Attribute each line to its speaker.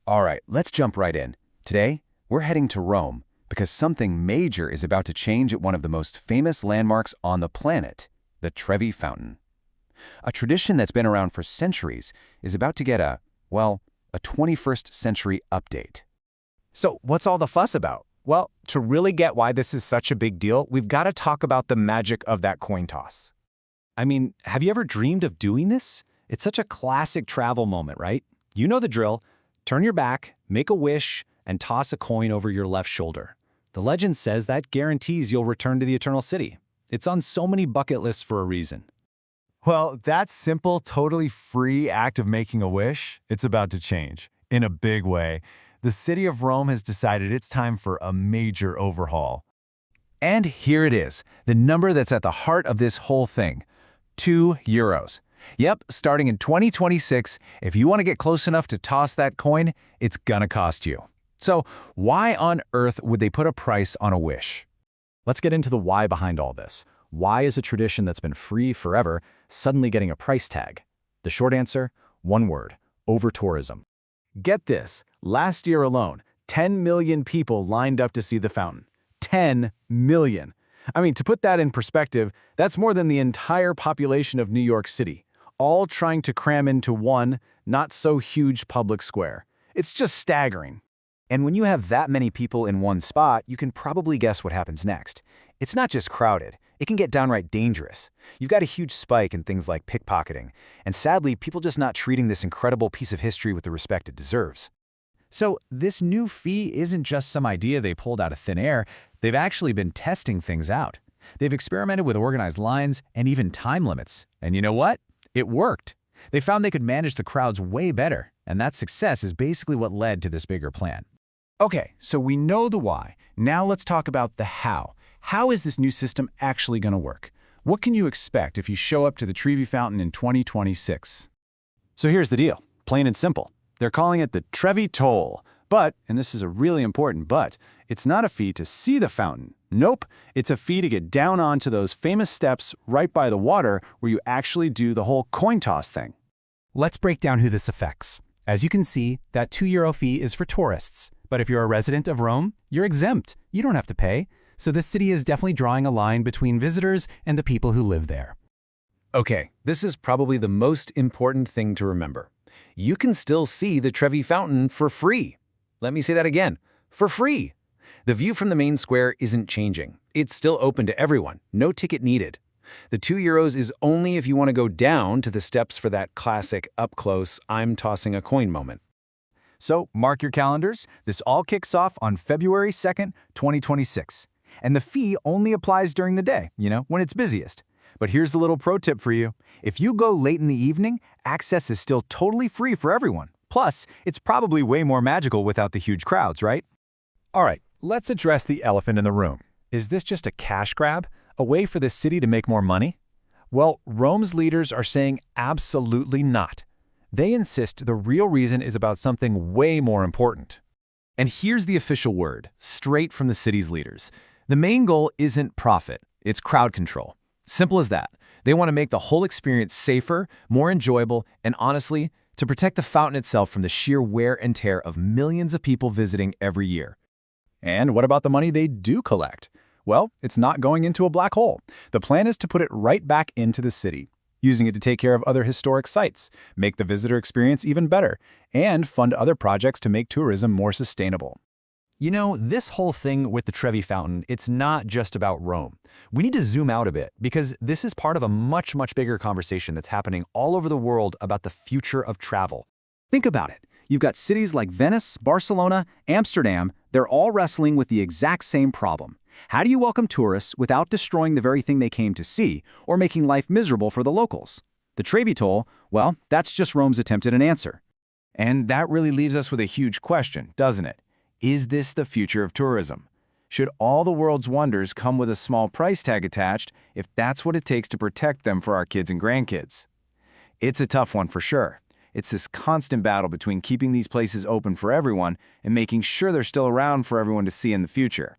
Speaker 1: All right, let's jump right in. Today, we're heading to Rome because something major is about to change at one of the most famous landmarks on the planet, the Trevi Fountain. A tradition that's been around for centuries is about to get a 21st century update.
Speaker 2: So what's all the fuss about? Well, to really get why this is such a big deal, we've got to talk about the magic of that coin toss. I mean, have you ever dreamed of doing this? It's such a classic travel moment, right? You know the drill. Turn your back, make a wish, and toss a coin over your left shoulder. The legend says that guarantees you'll return to the Eternal City. It's on so many bucket lists for a reason.
Speaker 3: Well, that simple, totally free act of making a wish, it's about to change. In a big way. The city of Rome has decided it's time for a major overhaul.
Speaker 1: And here it is, the number that's at the heart of this whole thing, €2. Yep, starting in 2026, if you want to get close enough to toss that coin, it's gonna cost you. So why on earth would they put a price on a wish?
Speaker 2: Let's get into the why behind all this. Why is a tradition that's been free forever suddenly getting a price tag? The short answer, one word, over-tourism. Get this, last year alone, 10 million people lined up to see the fountain. 10 million. I mean, to put that in perspective, that's more than the entire population of New York City, all trying to cram into one, not-so-huge public square. It's just staggering.
Speaker 4: And when you have that many people in one spot, you can probably guess what happens next. It's not just crowded. It can get downright dangerous. You've got a huge spike in things like pickpocketing, and sadly, people just not treating this incredible piece of history with the respect it deserves.
Speaker 1: So this new fee isn't just some idea they pulled out of thin air. They've actually been testing things out. They've experimented with organized lines and even time limits. And you know what? It worked. They found they could manage the crowds way better, and that success is basically what led to this bigger plan.
Speaker 5: Okay, so we know the why. Now let's talk about the how. How is this new system actually going to work? What can you expect if you show up to the Trevi Fountain in 2026?
Speaker 2: So here's the deal, plain and simple. They're calling it the Trevi Toll. But, and this is a really important but, it's not a fee to see the fountain. Nope, it's a fee to get down onto those famous steps right by the water where you actually do the whole coin toss thing.
Speaker 6: Let's break down who this affects. As you can see, that €2 fee is for tourists. But if you're a resident of Rome, you're exempt. You don't have to pay. So this city is definitely drawing a line between visitors and the people who live there.
Speaker 1: Okay, this is probably the most important thing to remember. You can still see the Trevi Fountain for free. Let me say that again, for free. The view from the main square isn't changing. It's still open to everyone, no ticket needed. The €2 is only if you want to go down to the steps for that classic up-close, I'm tossing a coin moment.
Speaker 5: So mark your calendars. This all kicks off on February 2nd, 2026. And the fee only applies during the day, when it's busiest. But here's a little pro tip for you. If you go late in the evening, access is still totally free for everyone. Plus, it's probably way more magical without the huge crowds, right?
Speaker 3: All right, let's address the elephant in the room. Is this just a cash grab? A way for the city to make more money? Well, Rome's leaders are saying absolutely not. They insist the real reason is about something way more important.
Speaker 1: And here's the official word, straight from the city's leaders. The main goal isn't profit, it's crowd control. Simple as that. They want to make the whole experience safer, more enjoyable, and honestly, to protect the fountain itself from the sheer wear and tear of millions of people visiting every year.
Speaker 5: And what about the money they do collect? Well, it's not going into a black hole. The plan is to put it right back into the city, using it to take care of other historic sites, make the visitor experience even better, and fund other projects to make tourism more sustainable.
Speaker 4: You know, this whole thing with the Trevi Fountain, it's not just about Rome. We need to zoom out a bit because this is part of a much, much bigger conversation that's happening all over the world about the future of travel. Think about it. You've got cities like Venice, Barcelona, Amsterdam. They're all wrestling with the exact same problem. How do you welcome tourists without destroying the very thing they came to see or making life miserable for the locals? The Trevi Toll, well, that's just Rome's attempt at an answer.
Speaker 5: And that really leaves us with a huge question, doesn't it? Is this the future of tourism? Should all the world's wonders come with a small price tag attached if that's what it takes to protect them for our kids and grandkids? It's a tough one for sure. It's this constant battle between keeping these places open for everyone and making sure they're still around for everyone to see in the future.